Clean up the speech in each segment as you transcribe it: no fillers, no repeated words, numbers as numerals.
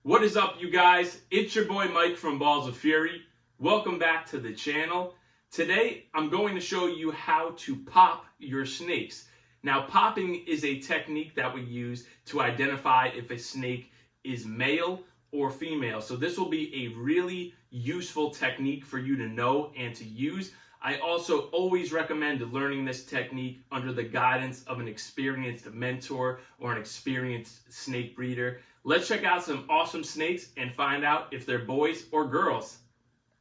What is up, you guys? It's your boy Mike from Balls of Fury. Welcome back to the channel. Today, I'm going to show you how to pop your snakes. Now, popping is a technique that we use to identify if a snake is male or female. So this will be a really useful technique for you to know and to use. I also always recommend learning this technique under the guidance of an experienced mentor or an experienced snake breeder. Let's check out some awesome snakes and find out if they're boys or girls.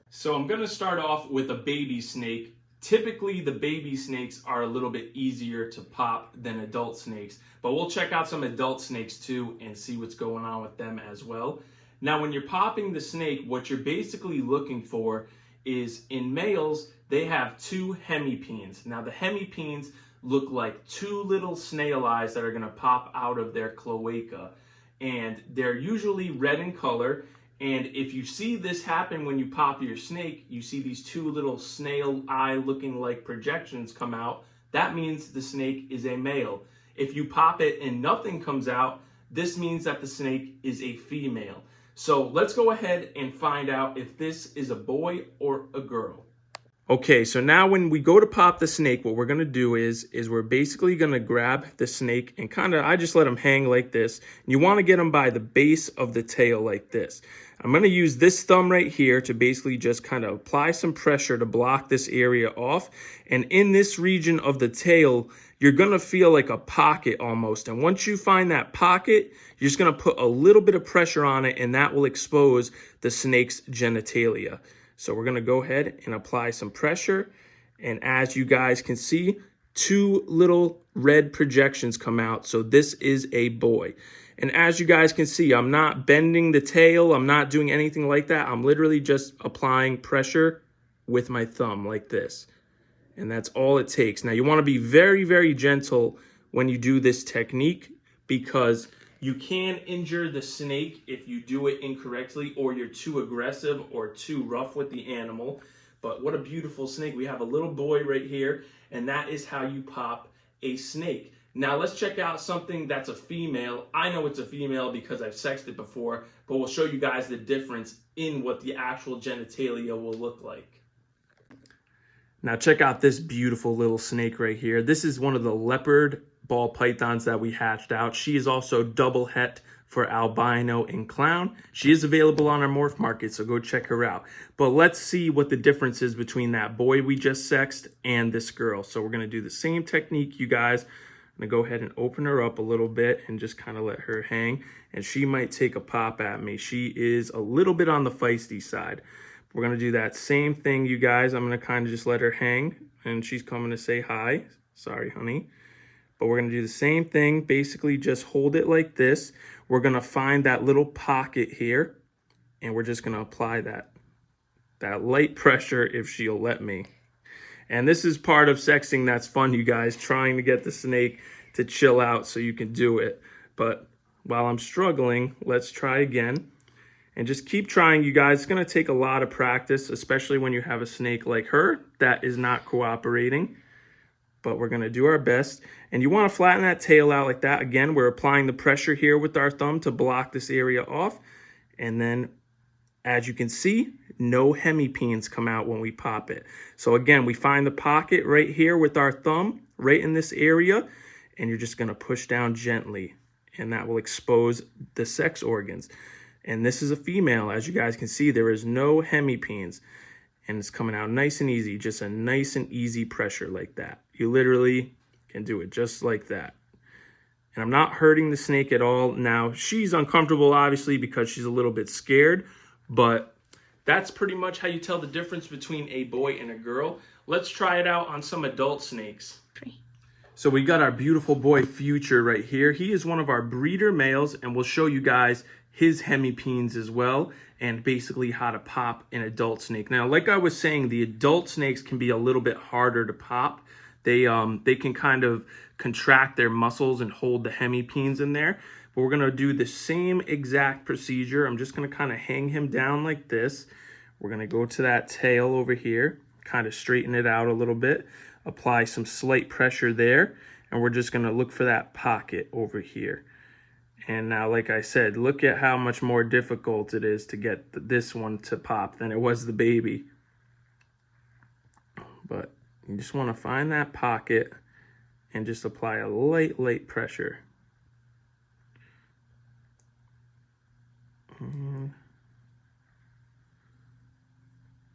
So I'm going to start off with a baby snake. Typically, the baby snakes are a little bit easier to pop than adult snakes, but we'll check out some adult snakes too and see what's going on with them as well. Now, when you're popping the snake, what you're basically looking for is, in males, they have two hemipenes. Now, the hemipenes look like two little snail eyes that are going to pop out of their cloaca, and they're usually red in color. And if you see this happen when you pop your snake, you see these two little snail eye looking like projections come out, that means the snake is a male. If you pop it and nothing comes out, this means that the snake is a female. So let's go ahead and find out if this is a boy or a girl. Okay, so now when we go to pop the snake, what we're going to do is we're basically going to grab the snake and I just let him hang like this. You want to get him by the base of the tail like this. I'm going to use this thumb right here to basically just kind of apply some pressure to block this area off. And in this region of the tail, you're going to feel like a pocket almost. And once you find that pocket, you're just going to put a little bit of pressure on it, and that will expose the snake's genitalia. So we're going to go ahead and apply some pressure. And as you guys can see, two little red projections come out. So this is a boy. And as you guys can see, I'm not bending the tail. I'm not doing anything like that. I'm literally just applying pressure with my thumb like this. And that's all it takes. Now, you want to be very, very gentle when you do this technique, because you can injure the snake if you do it incorrectly, or you're too aggressive or too rough with the animal. But what a beautiful snake. We have a little boy right here, and that is how you pop a snake. Now let's check out something that's a female. I know it's a female because I've sexed it before, but we'll show you guys the difference in what the actual genitalia will look like. Now check out this beautiful little snake right here. This is one of the leopard ball pythons that we hatched out. She is also double het for albino and clown. She is available on our morph market, so go check her out. But let's see what the difference is between that boy we just sexed and this girl. So we're going to do the same technique, you guys. I'm going to go ahead and open her up a little bit and just kind of let her hang. And she might take a pop at me. She is a little bit on the feisty side. We're going to do that same thing, you guys. I'm going to kind of just let her hang. And she's coming to say hi. Sorry, honey. But we're going to do the same thing. Basically, just hold it like this. We're going to find that little pocket here. And we're just going to apply that light pressure if she'll let me. And this is part of sexing that's fun, you guys, trying to get the snake to chill out so you can do it. But while I'm struggling, let's try again. And just keep trying, you guys. It's going to take a lot of practice, especially when you have a snake like her that is not cooperating. But we're going to do our best. And you want to flatten that tail out like that. Again, we're applying the pressure here with our thumb to block this area off. And then, as you can see, no hemipenes come out when we pop it. So again, we find the pocket right here with our thumb, right in this area, and you're just going to push down gently, and that will expose the sex organs. And this is a female. As you guys can see, there is no hemipenes, and it's coming out nice and easy, just a nice and easy pressure like that. You literally can do it just like that. And I'm not hurting the snake at all. Now, she's uncomfortable, obviously, because she's a little bit scared, but that's pretty much how you tell the difference between a boy and a girl. Let's try it out on some adult snakes. So we got our beautiful boy Future right here. He is one of our breeder males, and we'll show you guys his hemipenes as well, and basically how to pop an adult snake. Now, like I was saying, the adult snakes can be a little bit harder to pop. They can kind of contract their muscles and hold the hemipenes in there. But we're going to do the same exact procedure. I'm just going to kind of hang him down like this. We're going to go to that tail over here, kind of straighten it out a little bit, apply some slight pressure there, and we're just going to look for that pocket over here. And now, like I said, look at how much more difficult it is to get this one to pop than it was the baby. But you just want to find that pocket and just apply a light pressure. And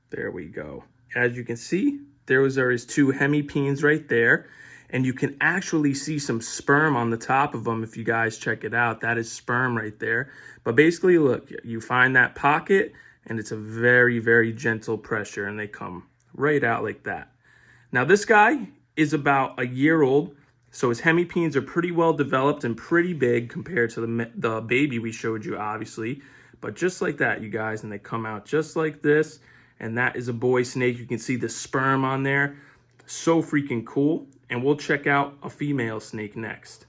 there we go. As you can see, there are his two hemipenes right there. And you can actually see some sperm on the top of them if you guys check it out. That is sperm right there. But basically, look, you find that pocket, and it's a very gentle pressure, and they come right out like that. Now, this guy is about a year old, so his hemipenes are pretty well developed and pretty big compared to the baby we showed you, obviously. But just like that, you guys, and they come out just like this. And that is a boy snake. You can see the sperm on there. So freaking cool. And we'll check out a female snake next.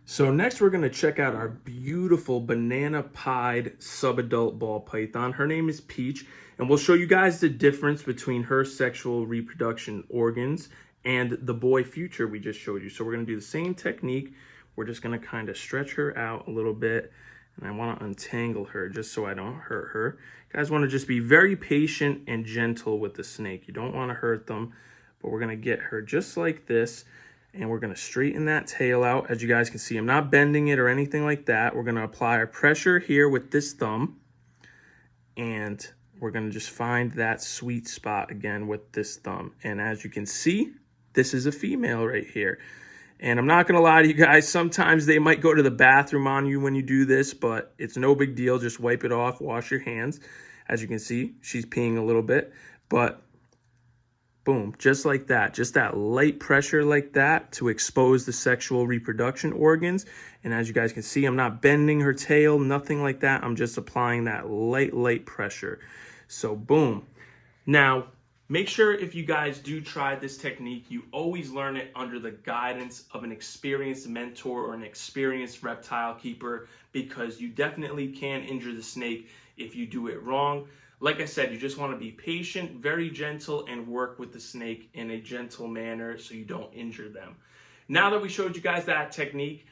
So next we're going to check out our beautiful banana pied subadult ball python. Her name is Peach, and we'll show you guys the difference between her sexual reproduction organs and the boy future we just showed you. So we're going to do the same technique. We're just going to kind of stretch her out a little bit, and I want to untangle her just so I don't hurt her. You guys want to just be very patient and gentle with the snake. You don't want to hurt them. But we're going to get her just like this, and we're going to straighten that tail out. As you guys can see, I'm not bending it or anything like that. We're going to apply our pressure here with this thumb, and we're going to just find that sweet spot again with this thumb. And as you can see, this is a female right here. And I'm not going to lie to you guys, sometimes they might go to the bathroom on you when you do this, but it's no big deal. Just wipe it off, wash your hands. As you can see, she's peeing a little bit, but boom, just like that. Just that light pressure like that to expose the sexual reproduction organs. And as you guys can see, I'm not bending her tail, nothing like that. I'm just applying that light pressure. So boom. Now, make sure if you guys do try this technique, you always learn it under the guidance of an experienced mentor or an experienced reptile keeper, because you definitely can injure the snake if you do it wrong. Like I said, you just want to be patient, very gentle, and work with the snake in a gentle manner so you don't injure them. Now that we showed you guys that technique,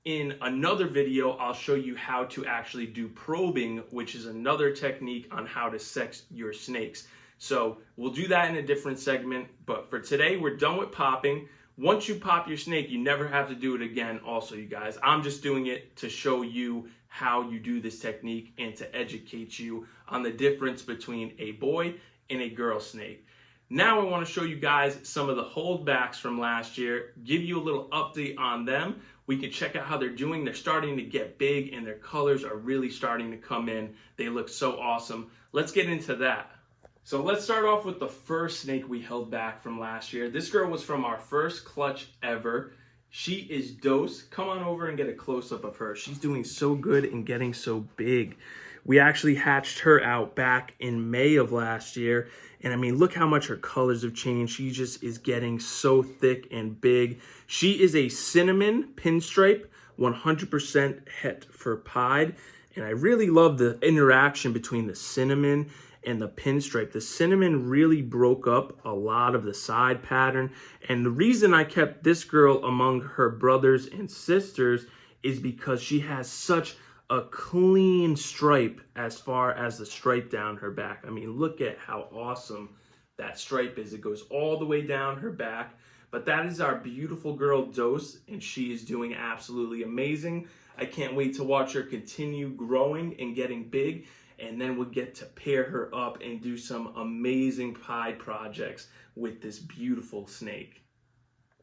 in another video, I'll show you how to actually do probing, which is another technique on how to sex your snakes. So we'll do that in a different segment, but for today, we're done with popping. Once you pop your snake, you never have to do it again also, you guys. I'm just doing it to show you how you do this technique and to educate you on the difference between a boy and a girl snake. Now I want to show you guys some of the holdbacks from last year, give you a little update on them. We can check out how they're doing. They're starting to get big and their colors are really starting to come in. They look so awesome. Let's get into that. So let's start off with the first snake we held back from last year. This girl was from our first clutch ever. She is Dose. Come on over and get a close-up of her. She's doing so good and getting so big. We actually hatched her out back in May of last year. And I mean, look how much her colors have changed. She just is getting so thick and big. She is a cinnamon pinstripe, 100% het for pied. And I really love the interaction between the cinnamon and the pinstripe. The cinnamon really broke up a lot of the side pattern. And the reason I kept this girl among her brothers and sisters is because she has such a clean stripe as far as the stripe down her back. I mean, look at how awesome that stripe is. It goes all the way down her back. But that is our beautiful girl Dose, and she is doing absolutely amazing. I can't wait to watch her continue growing and getting big, and then we'll get to pair her up and do some amazing pied projects with this beautiful snake.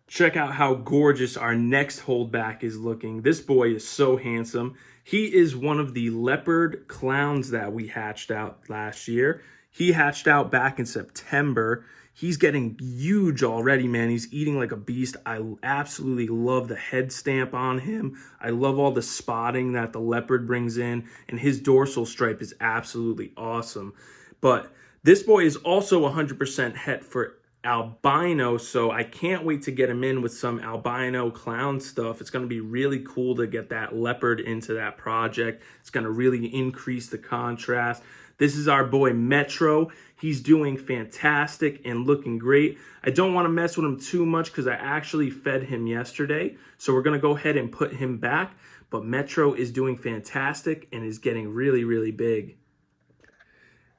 Check out how gorgeous our next holdback is looking. This boy is so handsome. He is one of the leopard clowns that we hatched out last year. He hatched out back in September. He's getting huge already, man. He's eating like a beast. I absolutely love the head stamp on him. I love all the spotting that the leopard brings in, and his dorsal stripe is absolutely awesome. But this boy is also 100% het for albino, so I can't wait to get him in with some albino clown stuff. It's going to be really cool to get that leopard into that project. It's going to really increase the contrast. This is our boy Metro. He's doing fantastic and looking great. I don't want to mess with him too much because I actually fed him yesterday, so we're going to go ahead and put him back. But Metro is doing fantastic and is getting really, really big.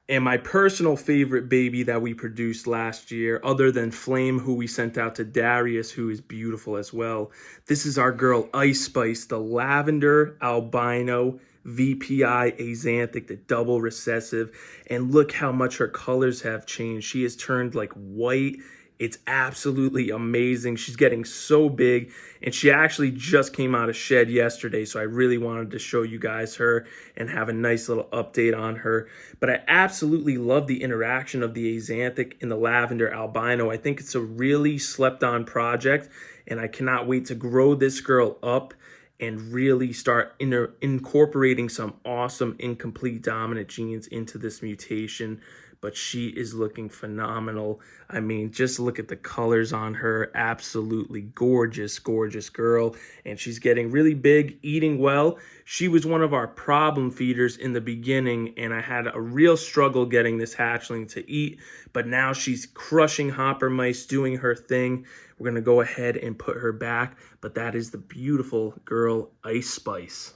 And my personal favorite baby that we produced last year, other than Flame, who we sent out to Darius, who is beautiful as well. This is our girl Ice Spice, the lavender albino VPI axanthic, the double recessive. And look how much her colors have changed. She has turned like white. It's absolutely amazing. She's getting so big, and she actually just came out of shed yesterday, so I really wanted to show you guys her and have a nice little update on her. But I absolutely love the interaction of the axanthic and the lavender albino. I think it's a really slept-on project, and I cannot wait to grow this girl up and really start incorporating some awesome incomplete dominant genes into this mutation. But she is looking phenomenal. I mean, just look at the colors on her. Absolutely gorgeous, gorgeous girl. And she's getting really big, eating well. She was one of our problem feeders in the beginning, and I had a real struggle getting this hatchling to eat. But now she's crushing hopper mice, doing her thing. We're going to go ahead and put her back. But that is the beautiful girl, Ice Spice.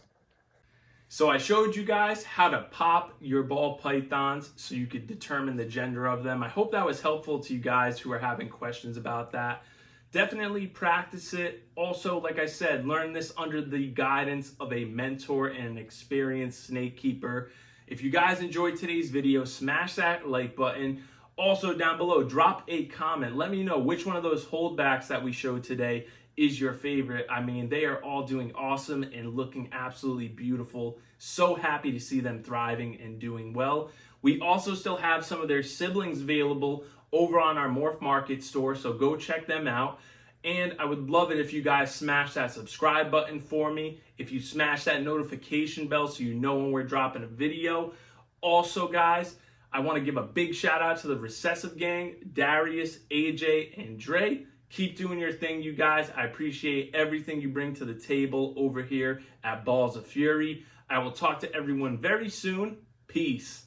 So I showed you guys how to pop your ball pythons so you could determine the gender of them. I hope that was helpful to you guys who are having questions about that. Definitely practice it. Also, like I said, learn this under the guidance of a mentor and an experienced snake keeper. If you guys enjoyed today's video, smash that like button. Also down below, drop a comment. Let me know which one of those holdbacks that we showed today is your favorite. I mean, they are all doing awesome and looking absolutely beautiful. So happy to see them thriving and doing well. We also still have some of their siblings available over on our Morph Market store, so go check them out. And I would love it if you guys smash that subscribe button for me, if you smash that notification bell so you know when we're dropping a video. Also, guys, I want to give a big shout out to the Recessive Gang, Darius, AJ, and Dre. Keep doing your thing, you guys. I appreciate everything you bring to the table over here at Balls of Fury. I will talk to everyone very soon. Peace.